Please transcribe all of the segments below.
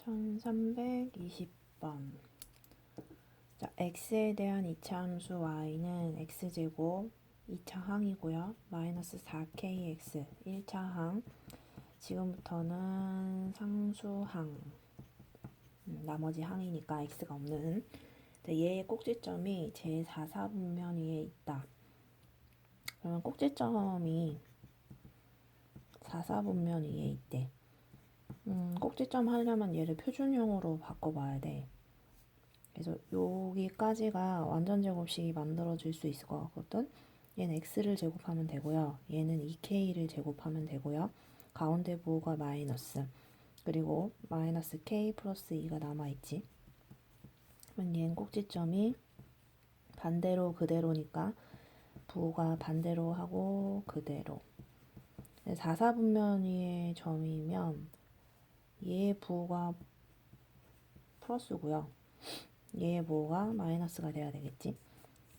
1320번. 자, x에 대한 이차함수 y는 x제곱 2차 항이고요. 마이너스 4kx 1차 항. 지금부터는 상수항. 나머지 항이니까 x가 없는. 얘의 꼭지점이 제4사분면 위에 있다. 그러면 꼭지점이 4사분면 위에 있대. 꼭지점 하려면 얘를 표준형으로 바꿔봐야 돼. 그래서 여기까지가 완전 제곱식이 만들어질 수 있을 것 같거든. 얘는 x를 제곱하면 되고요. 얘는 2k를 제곱하면 되고요. 가운데 부호가 마이너스. 그리고 마이너스 k 플러스 2가 남아있지. 그러면 얘는 꼭지점이 반대로 그대로니까 부호가 반대로 하고 그대로. 4사분면 위의 점이면 얘의 부호가 플러스고요. 얘의 부호가 마이너스가 돼야 되겠지.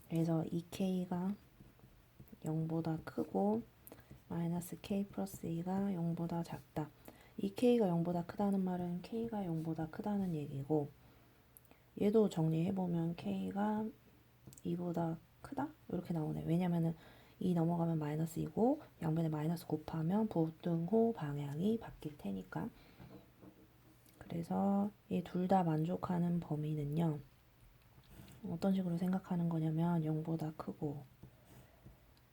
그래서 2k가 0보다 크고 마이너스 k 플러스 2가 0보다 작다. 2k가 0보다 크다는 말은 k가 0보다 크다는 얘기고, 얘도 정리해보면 k가 2보다 크다? 이렇게 나오네. 왜냐면은 2 넘어가면 마이너스 2고 양변에 마이너스 곱하면 부등호 방향이 바뀔 테니까. 그래서 이 둘 다 만족하는 범위는요, 어떤 식으로 생각하는 거냐면 0보다 크고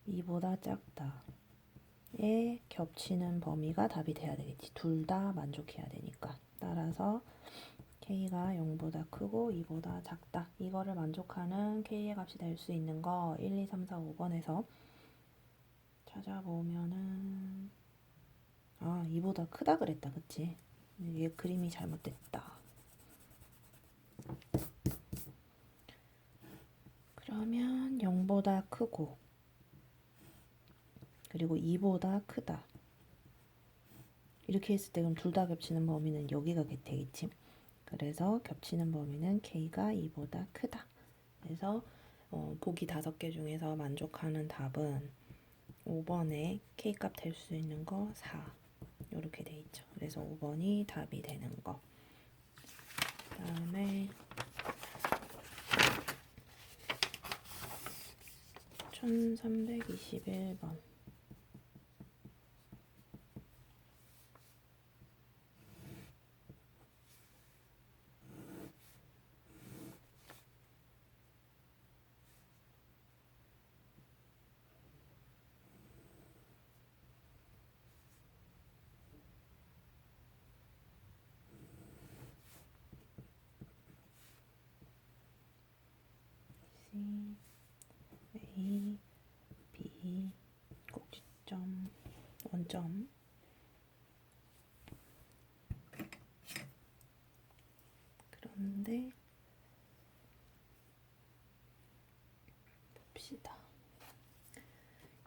2보다 작다 에 겹치는 범위가 답이 돼야 되겠지. 둘 다 만족해야 되니까. 따라서 k가 0보다 크고 2보다 작다. 이거를 만족하는 k의 값이 될 수 있는 거 1, 2, 3, 4, 5번에서 찾아보면은 2보다 크다 그랬다. 그치? 얘 그림이 잘못됐다. 그러면 0보다 크고 그리고 2보다 크다. 이렇게 했을 때 그럼 둘 다 겹치는 범위는 여기가 되겠지. 그래서 겹치는 범위는 k가 2보다 크다. 그래서 보기 5개 중에서 만족하는 답은 5번에 k값 될 수 있는 거 4. 이렇게 돼 있죠. 그래서 5번이 답이 되는 거. 그다음에 1321번. C, A, B, 꼭지점, 원점. 그런데 봅시다.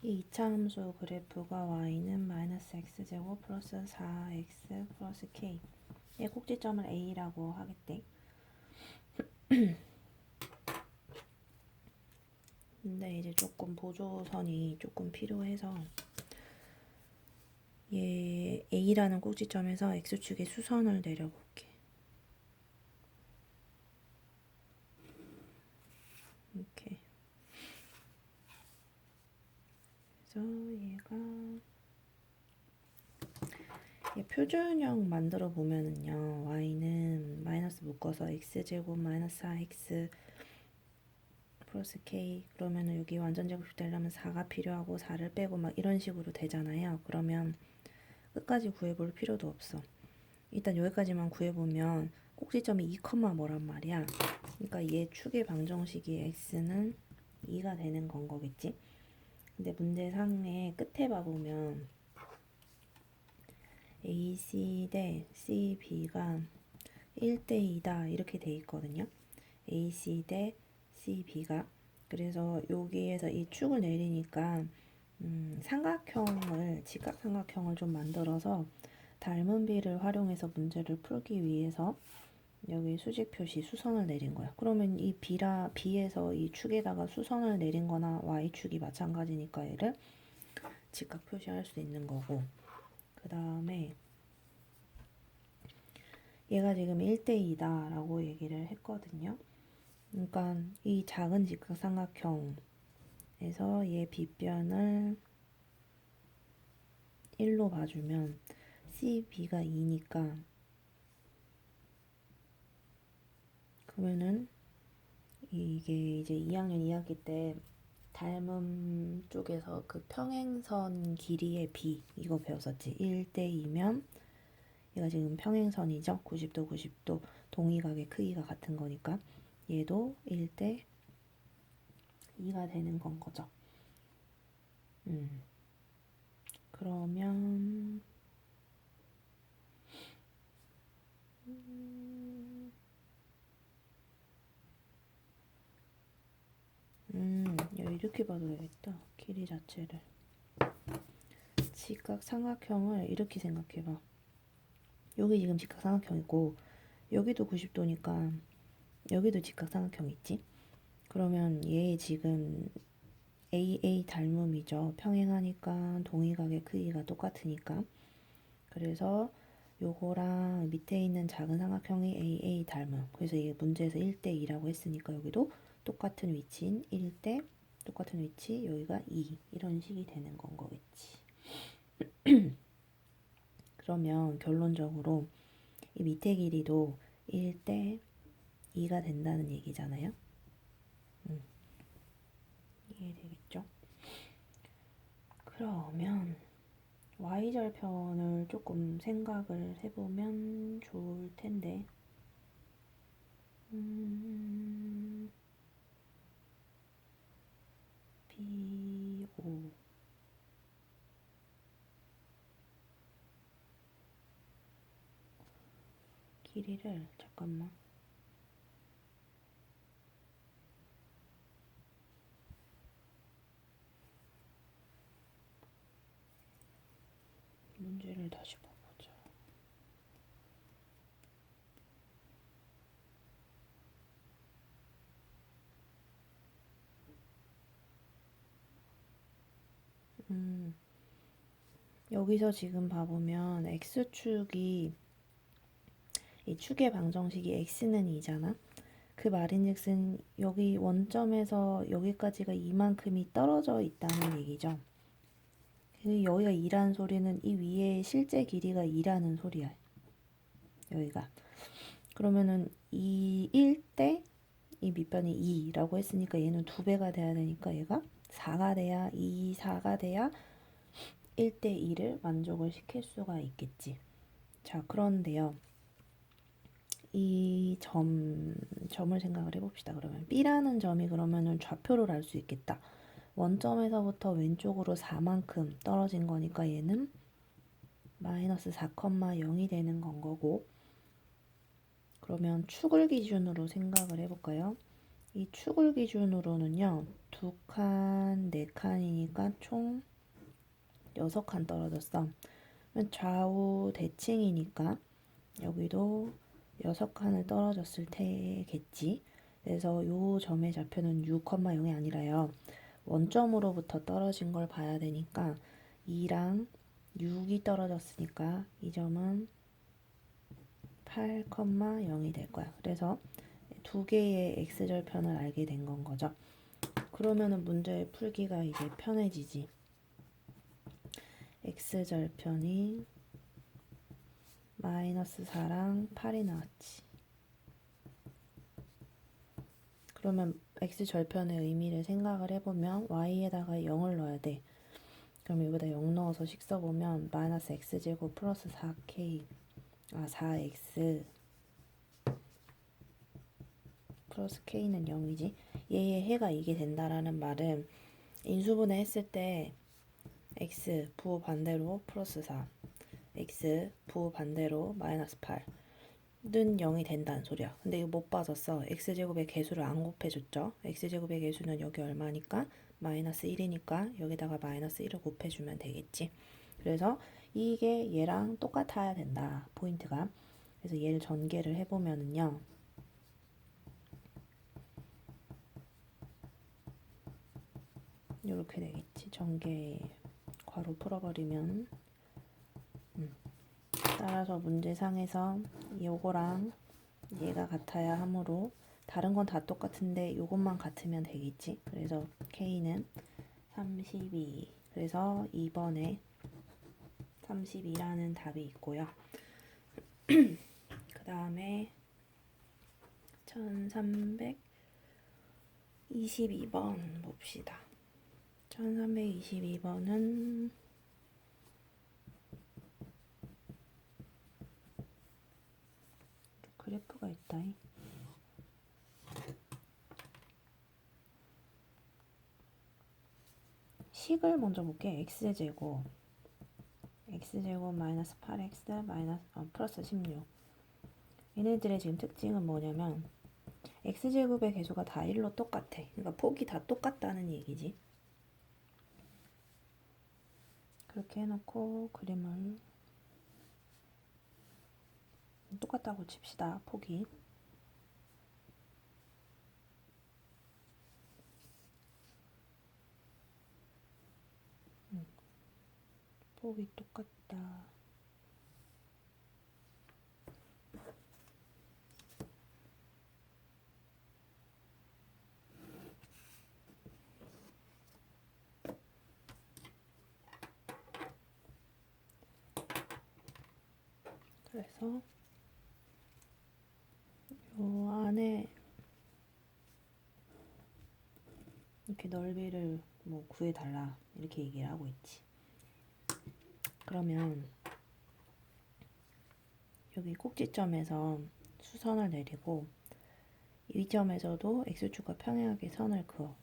이 2차 함수 그래프가 y는 마이너스 x제곱 플러스 4x 플러스 k. 얘 꼭지점을 a라고 하겠대. 근데 이제 조금 보조선이 조금 필요해서 얘 a라는 꼭지점에서 x축의 수선을 내려볼게. 이렇게. 그래서 얘 표준형 만들어 보면은요, y는 마이너스 묶어서 x제곱 마이너스 4x 플러스 k. 그러면은 여기 완전 제곱식 되려면 4가 필요하고 4를 빼고 막 이런 식으로 되잖아요. 그러면 끝까지 구해볼 필요도 없어. 일단 여기까지만 구해보면 꼭지점이 2, 뭐란 말이야. 그러니까 얘 축의 방정식이 x는 2가 되는 건 거겠지. 근데 문제상의 끝에 봐보면 AC 대 CB가 1대 2다 이렇게 돼 있거든요. AC 대 CB가. 그래서 여기에서 이 축을 내리니까 삼각형을, 직각삼각형을 좀 만들어서 닮은 비를 활용해서 문제를 풀기 위해서 여기 수직 표시 수선을 내린 거야. 그러면 이 B에서 이 축에다가 수선을 내린 거나 Y축이 마찬가지니까 얘를 직각 표시할 수 있는 거고. 그 다음에 얘가 지금 1대2다 라고 얘기를 했거든요. 그러니까 이 작은 직각삼각형에서 얘 빗변을 1로 봐주면 CB가 2니까 그러면은 이게 이제 2학년 2학기 때 닮음 쪽에서 그 평행선 길이의 B 이거 배웠었지. 1대2면 얘가 지금 평행선이죠. 90도 90도 동의각의 크기가 같은 거니까 얘도 1대2가 되는 건 거죠. 그러면 이렇게 봐도 되겠다. 길이 자체를 직각삼각형을 이렇게 생각해봐. 여기 지금 직각삼각형이고 여기도 90도니까 여기도 직각삼각형 있지? 그러면 얘 지금 AA 닮음이죠. 평행하니까 동의각의 크기가 똑같으니까. 그래서 요거랑 밑에 있는 작은 삼각형이 AA 닮음. 그래서 이게 문제에서 1대2라고 했으니까 여기도 똑같은 위치인 1대 똑같은 위치 여기가 2 이런 식이 되는 건 거겠지. 그러면 결론적으로 이 밑에 길이도 1대2가 된다는 얘기잖아요. 이해되겠죠? 그러면 y절편을 조금 생각을 해보면 좋을 텐데 B5 길이를 잠깐만 문제를 다시 봐보자. 여기서 지금 봐보면 x축이 이 축의 방정식이 x는 2잖아. 그 말인즉슨 여기 원점에서 여기까지가 이만큼이 떨어져 있다는 얘기죠. 여기가 2라는 소리는 이 위에 실제 길이가 2라는 소리야. 여기가. 그러면은 이 1대 이 밑변이 2라고 했으니까 얘는 2배가 돼야 되니까 얘가 4가 돼야 2, 4가 돼야 1대2를 만족을 시킬 수가 있겠지. 자, 그런데요. 이 점을 생각을 해봅시다. 그러면 B라는 점이 그러면은 좌표를 알 수 있겠다. 원점에서부터 왼쪽으로 4만큼 떨어진 거니까 얘는 마이너스 4,0이 되는 건 거고 그러면 축을 기준으로 생각을 해볼까요? 이 축을 기준으로는요. 2칸, 4칸이니까 총 6칸 떨어졌어. 좌우 대칭이니까 여기도 6칸을 떨어졌을 테겠지. 그래서 요 점의 좌표는 6,0이 아니라요. 원점으로부터 떨어진 걸 봐야 되니까 2랑 6이 떨어졌으니까 이 점은 8,0이 될 거야. 그래서 두 개의 x절편을 알게 된 건 거죠. 그러면은 문제의 풀기가 이제 편해지지. x절편이 마이너스 4랑 8이 나왔지. 그러면 x절편의 의미를 생각을 해보면 y에다가 0을 넣어야 돼. 그럼 여기다 0 넣어서 식 써보면 마이너스 x제곱 플러스 4x 플러스 k는 0이지. 얘의 해가 이게 된다라는 말은 인수분해 했을 때 x 부호 반대로 플러스 4 x 부호 반대로 마이너스 8는 0이 된다는 소리야. 근데 이거 못 빠졌어. x제곱의 개수를 안 곱해줬죠. x제곱의 개수는 여기 얼마니까? 마이너스 1이니까 여기다가 마이너스 1을 곱해주면 되겠지. 그래서 이게 얘랑 똑같아야 된다. 포인트가. 그래서 얘를 전개를 해보면은요. 이렇게 되겠지. 전개 괄호 풀어버리면 따라서 문제상에서 요거랑 얘가 같아야 하므로 다른 건 다 똑같은데 요것만 같으면 되겠지. 그래서 K는 32. 그래서 2번에 32라는 답이 있고요. 그 다음에 1322번 봅시다. 1322번은 그래프가 있다. 식을 먼저 볼게. x제곱 마이너스 8x 플러스 16. 얘네들의 지금 특징은 뭐냐면 x제곱의 개수가 다 1로 똑같아. 그러니까 폭이 다 똑같다는 얘기지. 그렇게 해놓고 그림을 똑같다고 칩시다. 폭이. 폭이 똑같다. 그래서 요 안에 이렇게 넓이를 뭐 구해달라 이렇게 얘기를 하고 있지. 그러면 여기 꼭지점에서 수선을 내리고 이 점에서도 x축과 평행하게 선을 그어.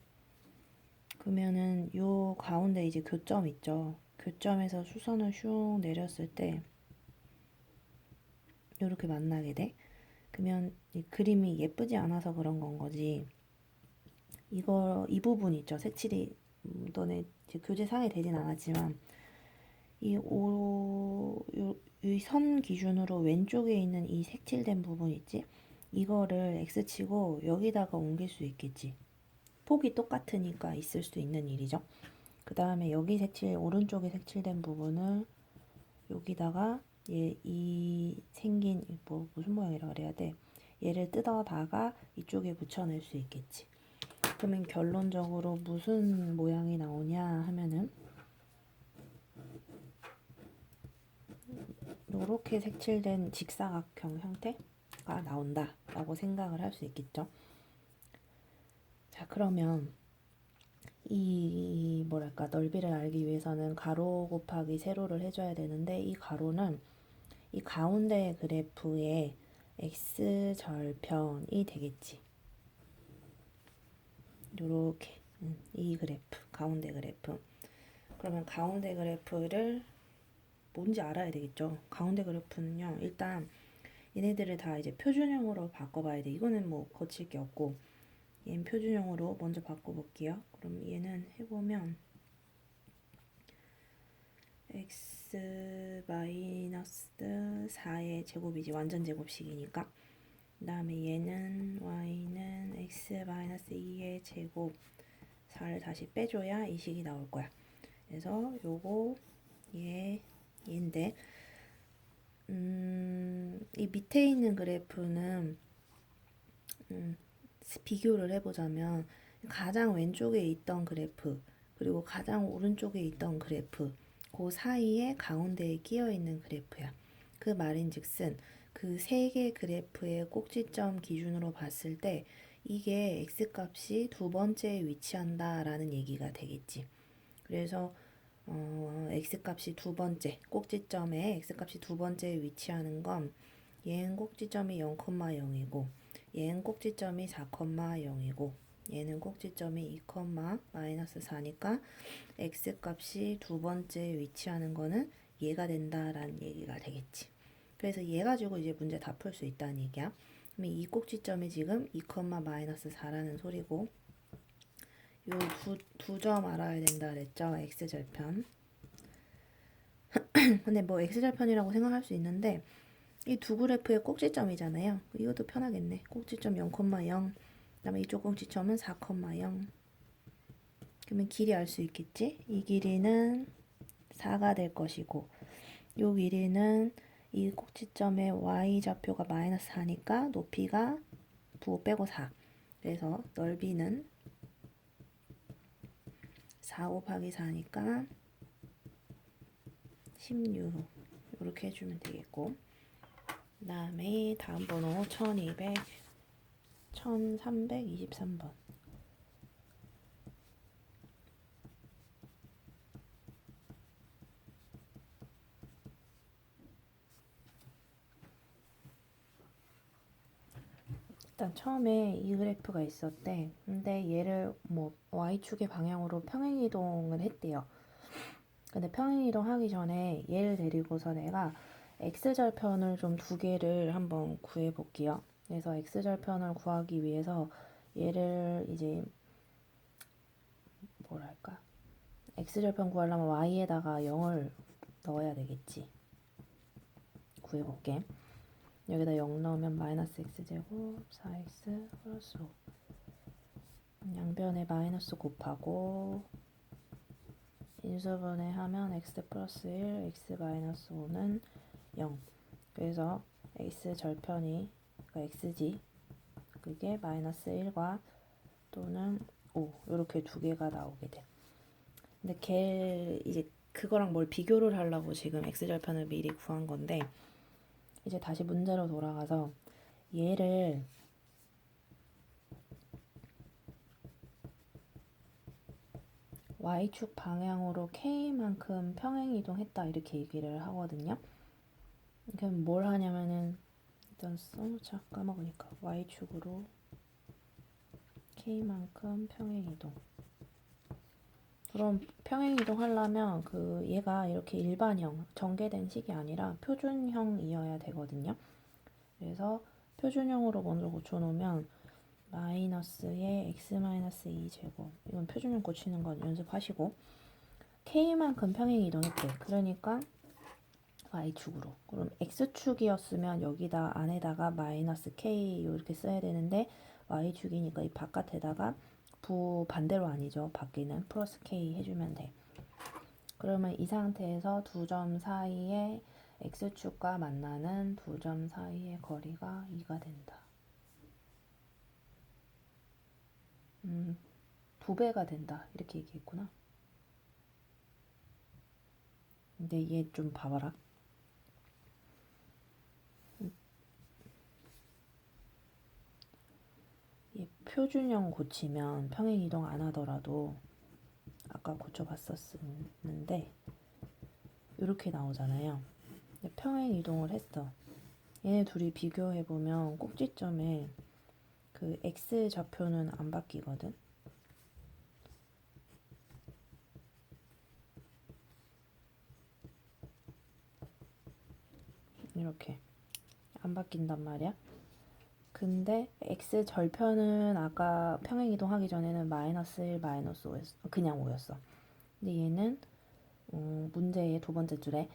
그러면은 요 가운데 이제 교점 있죠. 교점에서 수선을 슉 내렸을 때 요렇게 만나게 돼. 그러면 이 그림이 예쁘지 않아서 그런 건 거지. 이 부분 있죠. 색칠이 너네 이제 교재상에 되진 않았지만 이 선 기준으로 왼쪽에 있는 이 색칠된 부분 있지? 이거를 X치고 여기다가 옮길 수 있겠지. 폭이 똑같으니까 있을 수 있는 일이죠. 그 다음에 여기 오른쪽에 색칠된 부분을 여기다가 이 생긴 무슨 모양이라 그래야 돼? 얘를 뜯어다가 이쪽에 붙여낼 수 있겠지. 그러면 결론적으로 무슨 모양이 나오냐 하면은 이렇게 색칠된 직사각형 형태가 나온다라고 생각을 할 수 있겠죠. 자, 그러면 이 뭐랄까 넓이를 알기 위해서는 가로 곱하기 세로를 해줘야 되는데 이 가로는 이 가운데 그래프의 x절편이 되겠지. 요렇게 이 그래프, 가운데 그래프. 그러면 가운데 그래프를 뭔지 알아야 되겠죠. 가운데 그래프는요. 일단 얘네들을 다 이제 표준형으로 바꿔봐야 돼. 이거는 뭐 거칠 게 없고 얘는 표준형으로 먼저 바꿔볼게요. 그럼 얘는 해보면 x 마이너스 4의 제곱이지. 완전 제곱식이니까. 그 다음에 얘는 y는 x 마이너스 2의 제곱 4를 다시 빼줘야 이 식이 나올 거야. 그래서 요거 얘인데 이 밑에 있는 그래프는 비교를 해보자면 가장 왼쪽에 있던 그래프 그리고 가장 오른쪽에 있던 그래프 그 사이에 가운데에 끼어 있는 그래프야. 그 말인즉슨 그 세 개 그래프의 꼭지점 기준으로 봤을 때 이게 x값이 두 번째에 위치한다라는 얘기가 되겠지. 그래서 x값이 두 번째 꼭지점에 x값이 두 번째에 위치하는 건 얘는 꼭지점이 0,0이고 얘는 꼭지점이 4,0이고 얘는 꼭지점이 2, 마이너스 4니까 x값이 두 번째에 위치하는 거는 얘가 된다라는 얘기가 되겠지. 그래서 얘 가지고 이제 문제 다 풀 수 있다는 얘기야. 그럼 이 꼭지점이 지금 2, 마이너스 4라는 소리고 요 두 점 알아야 된다 그랬죠. x절편. 근데 뭐 x절편이라고 생각할 수 있는데 이 두 그래프의 꼭지점이잖아요. 이것도 편하겠네. 꼭지점 0,0 그다음에 이쪽 꼭지점은 4,0 그러면 길이 알 수 있겠지? 이 길이는 4가 될 것이고 요 길이는 이 꼭지점의 y좌표가 마이너스 4니까 높이가 부호 빼고 4. 그래서 넓이는 4 곱하기 4니까 16 이렇게 해주면 되겠고, 그 다음에 다음 번호 1323번. 일단 처음에 이 그래프가 있었대. 근데 얘를 뭐 y축의 방향으로 평행이동을 했대요. 근데 평행이동 하기 전에 얘를 데리고서 내가 x절편을 좀 두 개를 한번 구해 볼게요. 그래서 x절편을 구하기 위해서 얘를 이제 뭐랄까, x절편 구하려면 y에다가 0을 넣어야 되겠지. 구해 볼게. 여기다 0 넣으면 마이너스 x제곱 4x 플러스 5. 양변에 마이너스 곱하고 인수분해 하면 x 플러스 1, x 마이너스 5는 0. 그래서 x 절편이, 그러니까 x지, 그게 마이너스 1과 또는 5 이렇게 두 개가 나오게 돼. 근데 걔 이제 그거랑 뭘 비교를 하려고 지금 x 절편을 미리 구한 건데, 이제 다시 문제로 돌아가서 얘를 y축 방향으로 k만큼 평행 이동했다 이렇게 얘기를 하거든요. 그럼 뭘 하냐면은, 일단 써놓자, 까먹으니까. y축으로 k만큼 평행 이동. 그럼 평행 이동하려면 그 얘가 이렇게 일반형 전개된 식이 아니라 표준형이어야 되거든요. 그래서 표준형으로 먼저 고쳐놓으면 마이너스의 x 마이너스 2제곱, 이건 표준형 고치는 건 연습하시고, k만큼 평행 이동했대. 그러니까 y축으로. 그럼 x축이었으면 여기다 안에다가 마이너스 k 이렇게 써야 되는데, y축이니까 이 바깥에다가 부 반대로 아니죠. 밖에는 플러스 k 해주면 돼. 그러면 이 상태에서 두 점 사이에 x축과 만나는 두 점 사이의 거리가 2가 된다. 2배가 된다. 이렇게 얘기했구나. 근데 얘 좀 봐봐라. 얘 표준형 고치면 평행 이동 안 하더라도 아까 고쳐봤었는데 이렇게 나오잖아요. 근데 평행 이동을 했어. 얘네 둘이 비교해보면 꼭지점에 그 x 좌표는 안 바뀌거든. 이렇게 안 바뀐단 말이야. 근데 x 절편은 아까 평행 이동하기 전에는 마이너스 1, 마이너스 5였어. 그냥 5였어. 근데 얘는 문제의 두 번째 줄에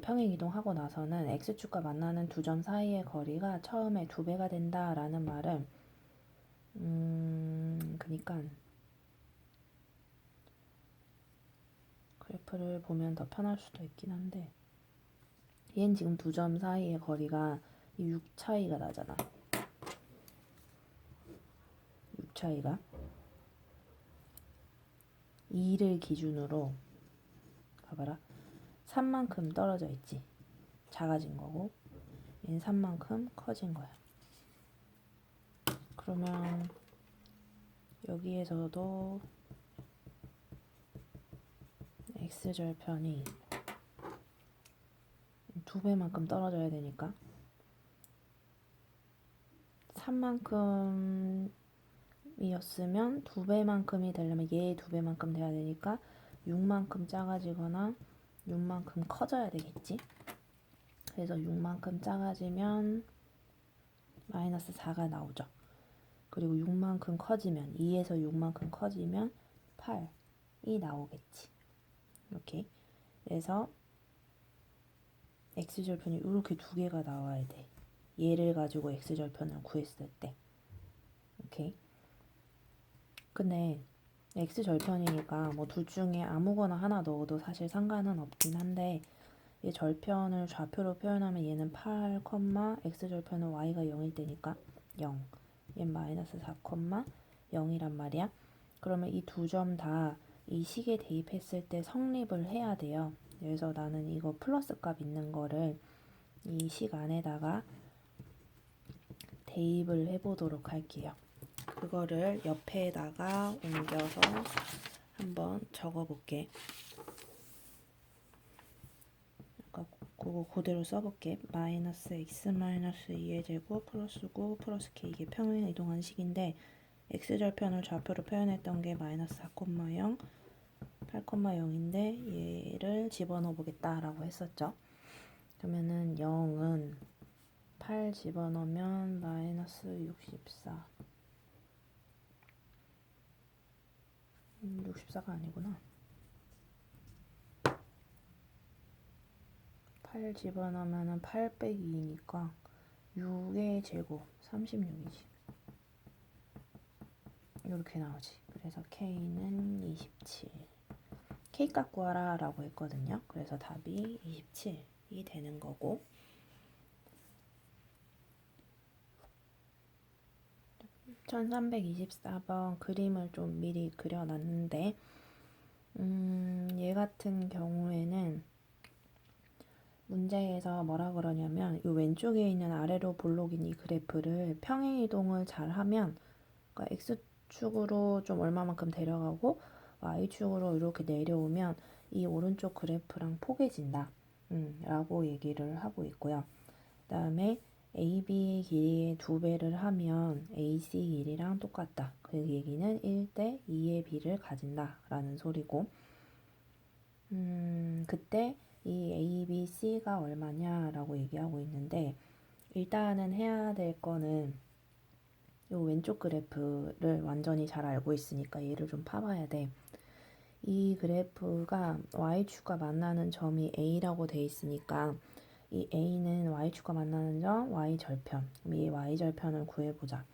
평행 이동하고 나서는 x축과 만나는 두 점 사이의 거리가 처음에 2배가 된다라는 말은 그니까 그래프를 보면 더 편할 수도 있긴 한데, 얘는 지금 두 점 사이의 거리가 6 차이가 나잖아. 6 차이가 2를 기준으로 봐봐라. 3만큼 떨어져 있지. 작아진 거고, 얘는 3만큼 커진 거야. 그러면 여기에서도 x절편이 2배만큼 떨어져야 되니까 3만큼이었으면 2배만큼이 되려면 얘의 2배만큼 돼야 되니까 6만큼 작아지거나 6만큼 커져야 되겠지. 그래서 6만큼 작아지면 마이너스 4가 나오죠. 그리고 6만큼 커지면, 2에서 6만큼 커지면 8이 나오겠지. 이렇게. 그래서 x절편이 이렇게 두 개가 나와야 돼. 얘를 가지고 x절편을 구했을 때. 오케이. 근데 x절편이니까 뭐 둘 중에 아무거나 하나 넣어도 사실 상관은 없긴 한데, 얘 절편을 좌표로 표현하면 얘는 8, x절편은 y가 0일 때니까 0. 얘는 마이너스 4, 0이란 말이야. 그러면 이 두 점 다 이 식에 대입했을 때 성립을 해야 돼요. 그래서 나는 이거 플러스 값 있는 거를 이 식 안에다가 대입을 해보도록 할게요. 그거를 옆에다가 옮겨서 한번 적어볼게. 그거 그대로 써볼게. 마이너스 x 마이너스 2의 제곱 플러스 9 플러스 k. 이게 평행 이동한 식인데 x절편을 좌표로 표현했던 게 마이너스 4, 0, 8, 0인데 얘를 집어넣어 보겠다라고 했었죠. 그러면은 0은 8 집어넣으면 마이너스 64. 64가 아니구나. 8 집어넣으면 8 빼기 2니까 6의 제곱 36이지. 이렇게 나오지. 그래서 K는 27. K값 구하라 라고 했거든요. 그래서 답이 27이 되는 거고, 1324번 그림을 좀 미리 그려놨는데 얘 같은 경우에는 문제에서 뭐라 그러냐면 이 왼쪽에 있는 아래로 볼록인 이 그래프를 평행이동을 잘 하면, 그러니까 x축으로 좀 얼마만큼 데려가고 y축으로 이렇게 내려오면 이 오른쪽 그래프랑 포개진다 라고 얘기를 하고 있고요. 그 다음에 AB 길이의 2배를 하면 AC 길이랑 똑같다. 그 얘기는 1대 2의 비를 가진다 라는 소리고, 그때 이 A, B, C가 얼마냐 라고 얘기하고 있는데, 일단은 해야 될 거는 이 왼쪽 그래프를 완전히 잘 알고 있으니까 얘를 좀 파봐야 돼. 이 그래프가 Y축과 만나는 점이 A라고 돼 있으니까 이 A는 Y축과 만나는 점 Y절편. 그럼 이 Y절편을 구해보자.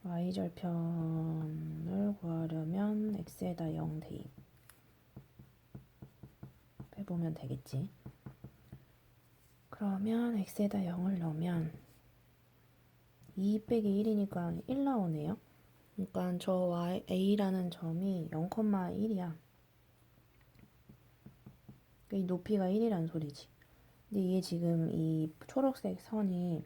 Y절편을 구하려면 X에다 0 대입 해보면 되겠지. 그러면 X에다 0을 넣으면 2 빼기 1이니까 1 나오네요. 그러니까 저 A라는 점이 0,1이야. 이 높이가 1이란 소리지. 근데 이게 지금 이 초록색 선이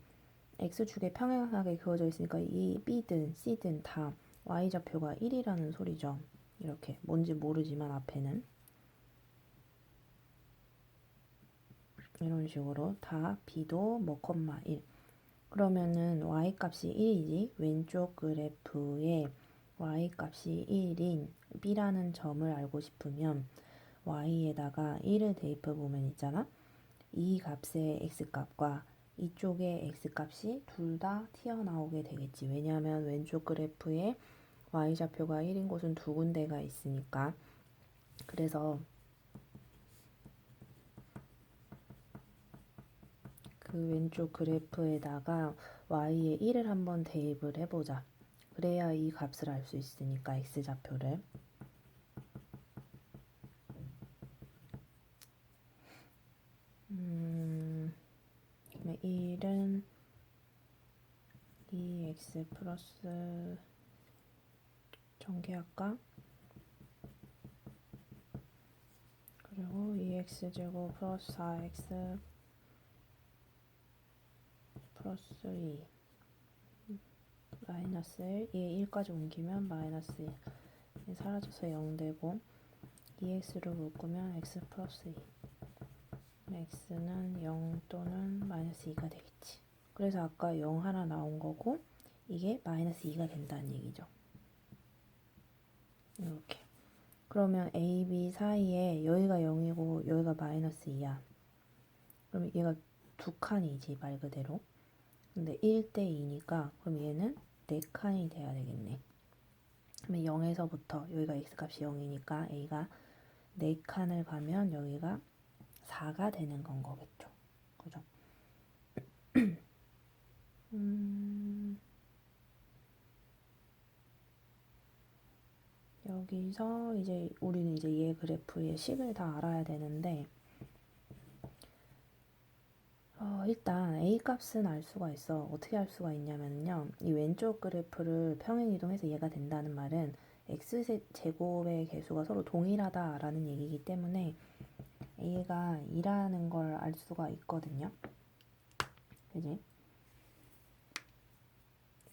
X축에 평행하게 그어져 있으니까 이 B든 C든 다 Y좌표가 1이라는 소리죠. 이렇게 뭔지 모르지만 앞에는 이런 식으로 다 B도 뭐 콤마 1. 그러면은 Y값이 1이지. 왼쪽 그래프에 Y값이 1인 B라는 점을 알고 싶으면 Y에다가 1을 대입해 보면 있잖아. 이 값의 X값과 이쪽의 X값이 둘 다 튀어나오게 되겠지. 왜냐하면 왼쪽 그래프에 Y좌표가 1인 곳은 두 군데가 있으니까. 그래서 그 왼쪽 그래프에다가 Y에 1을 한번 대입을 해보자. 그래야 이 값을 알 수 있으니까 X좌표를. 그러면 1은 2x 플러스 전개할까? 그리고 2x제곱 플러스 4x 플러스 2 마이너스 1, 얘 1까지 옮기면 마이너스 1 사라져서 0 되고 2x로 묶으면 x 플러스 2 x는 0 또는 마이너스 2가 되겠지. 그래서 아까 0 하나 나온 거고 이게 마이너스 2가 된다는 얘기죠. 이렇게. 그러면 A, B 사이에 여기가 0이고 여기가 마이너스 2야. 그럼 얘가 두 칸이지 말 그대로. 근데 1대 2니까 그럼 얘는 4칸이 돼야 되겠네. 그러면 0에서부터 여기가 x값이 0이니까 a가 4칸을 가면 여기가 4가 되는 건 거겠죠. 그죠? 여기서 이제 우리는 이제 얘 그래프의 식을 다 알아야 되는데 일단 A 값은 알 수가 있어. 어떻게 알 수가 있냐면요. 이 왼쪽 그래프를 평행이동해서 얘가 된다는 말은 x제곱의 개수가 서로 동일하다라는 얘기이기 때문에 A가 2라는 걸 알 수가 있거든요. 그지?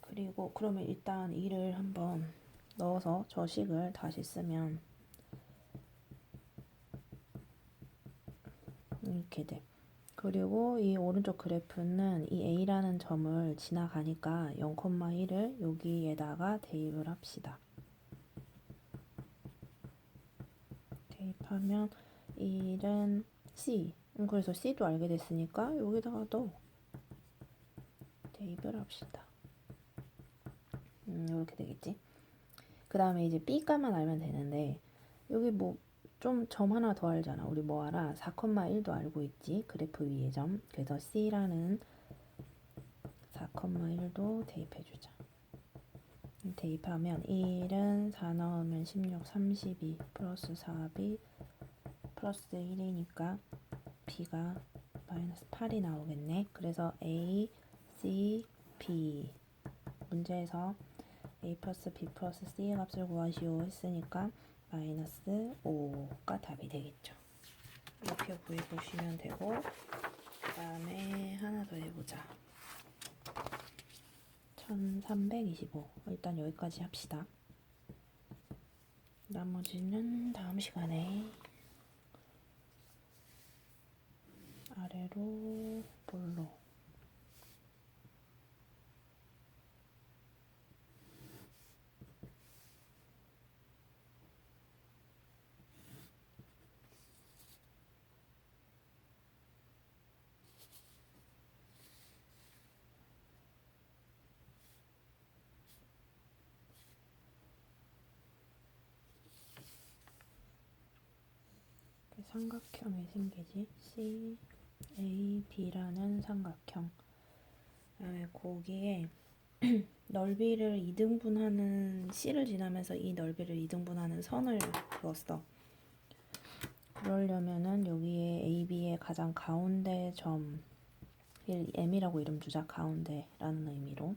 그리고 그러면 일단 2를 한번 넣어서 저 식을 다시 쓰면 이렇게 돼. 그리고 이 오른쪽 그래프는 이 A라는 점을 지나가니까 0,1을 여기에다가 대입을 합시다. 대입하면 1은 C. 그래서 C도 알게 됐으니까 여기다가 또 대입을 합시다. 이렇게 되겠지. 그 다음에 이제 B 값만 알면 되는데 여기 뭐 좀 점 하나 더 알잖아. 우리 뭐 알아? 4,1도 알고 있지. 그래프 위의 점. 그래서 C라는 4,1도 대입해주자. 대입하면 1은 4 넣으면 16, 32 플러스 4b 플러스 1이니까 b가 마이너스 8이 나오겠네. 그래서 a, c, b 문제에서 a 플러스 b 플러스 c의 값을 구하시오 했으니까 마이너스 5가 답이 되겠죠. 이렇게 구해보시면 되고 그 다음에 하나 더 해보자. 1325 일단 여기까지 합시다. 나머지는 다음 시간에 아래로 볼로 삼각형이 생기지. C, A, B라는 삼각형. 그다음에 거기에 넓이를 2등분하는 C를 지나면서 이 넓이를 2등분하는 선을 그었어. 그러려면은 여기에 AB의 가장 가운데 점 M이라고 이름 주자. 가운데라는 의미로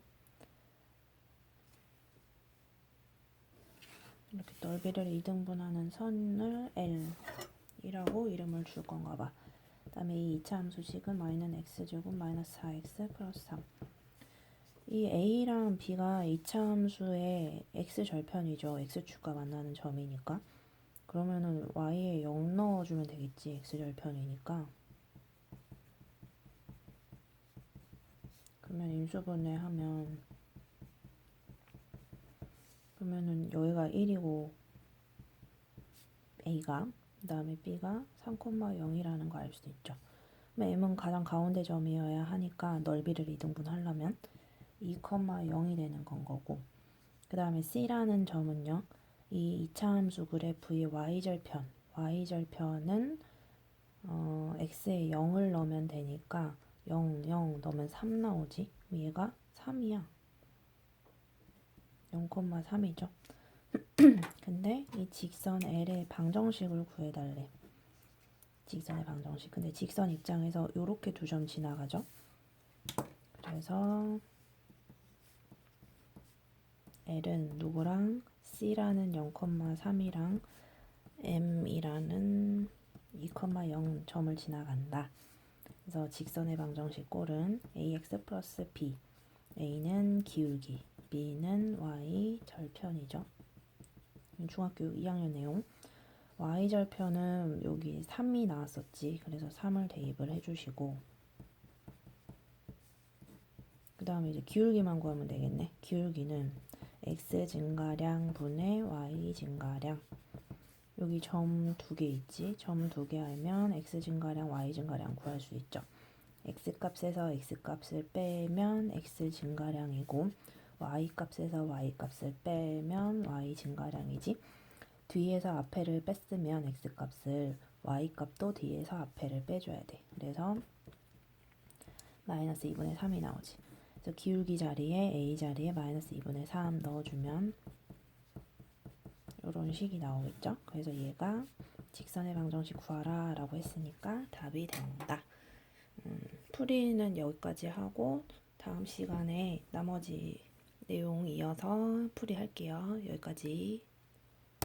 이렇게 넓이를 2등분하는 선을 L이라고 이름을 줄 건가 봐. 그 다음에 이 2차 함수식은 y는 x제곱 마이너스 4x 플러스 3. 이 a랑 b가 2차 함수의 x절편이죠. x축과 만나는 점이니까. 그러면은 y에 0 넣어주면 되겠지. x절편이니까. 그러면 인수분해 하면 그러면은 여기가 1이고 a가 그 다음에 b가 3,0이라는 거 알 수 있죠. m은 가장 가운데 점이어야 하니까 넓이를 2등분 하려면 2,0이 되는 건 거고 그 다음에 C라는 점은요. 이 2차 함수 그래프의 y절편은 x에 0을 넣으면 되니까 0, 0 넣으면 3 나오지. 얘가 3이야. 0,3이죠. 근데 이 직선 L의 방정식을 구해달래. 직선의 방정식. 근데 직선 입장에서 요렇게 두 점 지나가죠. 그래서 L은 누구랑 C라는 0,3이랑 M이라는 2,0 점을 지나간다. 그래서 직선의 방정식 꼴은 ax 플러스 b a는 기울기 b는 y 절편이죠. 중학교 2학년 내용. y 절편은 여기 3이 나왔었지. 그래서 3을 대입을 해주시고 그 다음에 이제 기울기만 구하면 되겠네. 기울기는 x 증가량 분의 y 증가량. 여기 점 2개 있지. 점 2개 알면 x 증가량, y 증가량 구할 수 있죠. x 값에서 x 값을 빼면 x 증가량이고 y 값에서 y 값을 빼면 y 증가량이지. 뒤에서 앞에를 뺐으면 x 값을 y 값도 뒤에서 앞에를 빼줘야 돼. 그래서 마이너스 2분의 3이 나오지. 그래서 기울기 자리에 a 자리에 마이너스 2분의 3 넣어주면 이런 식이 나오겠죠. 그래서 얘가 직선의 방정식 구하라 라고 했으니까 답이 된다. 풀이는 여기까지 하고 다음 시간에 나머지 내용 이어서 풀이할게요. 여기까지.